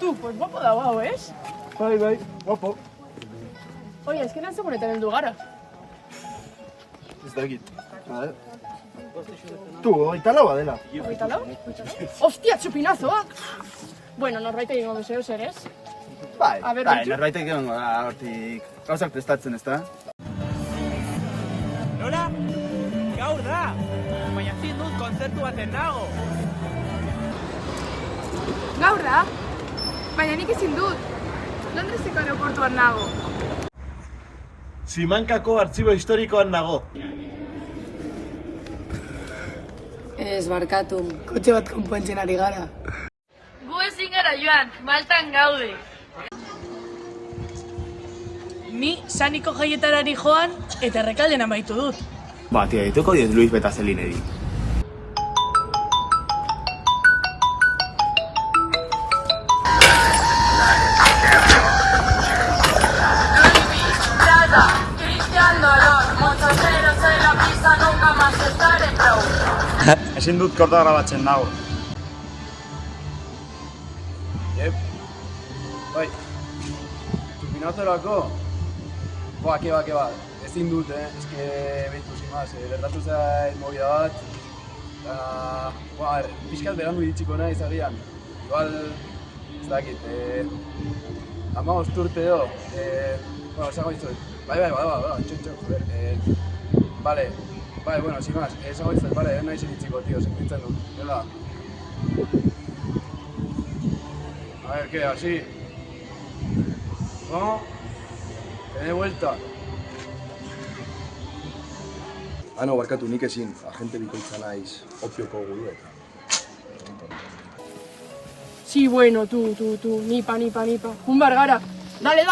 Tú, pues guapo dago hau, ez? Bai, guapo. Oye, ez que nan segunetan heldu gara. Ez dakit. A ver. Tu, 24 dela. 24? Ostia, txupinazoak! Bueno, norbait egingo duzu zer, ez? Bai, A ber, bai, Bertxu? norbaitek egongo da hortik gauzak prestatzen, ezta? Nola? Gaur da! Baina zin dut kontzertu baten nago. Gaur da? Baina nik ezin dut. Londreseko aeroportuan nago. Simankako artxibo historikoan nago. Ez, barkatu. Kotxe bat konpontzen ari gara. Gu ezin gara joan, Maltan gaude. Ni Saniko jaietarari joan eta errekalden amaitu dut. Ba, tia, dituko diez Luis Betazelineri. Ezin dut korda grabatzen nago. Yep. Bai. Tupinazorako? Boa, keba. Ezin dut, eske behitu zimaz, gertatu zait movida bat. Eta, pixkat berandu iritsiko nahi zagian. Igual, ez dakit, 15 urte edo. Esango dizuet. Bai, txon, joder. Vale. Bai, bueno, sin más, esango dizuet, bale, nahi ziritziko, tío, sentitzen dut, dela. A ver, ¿qué? ¿Así? ¿Cómo? Que dé vuelta. No, barkatu, nik ezin, agente bikoitza naiz opioko guduetan. Sí, bueno, tú, nipa. Jun bar gara. Dale.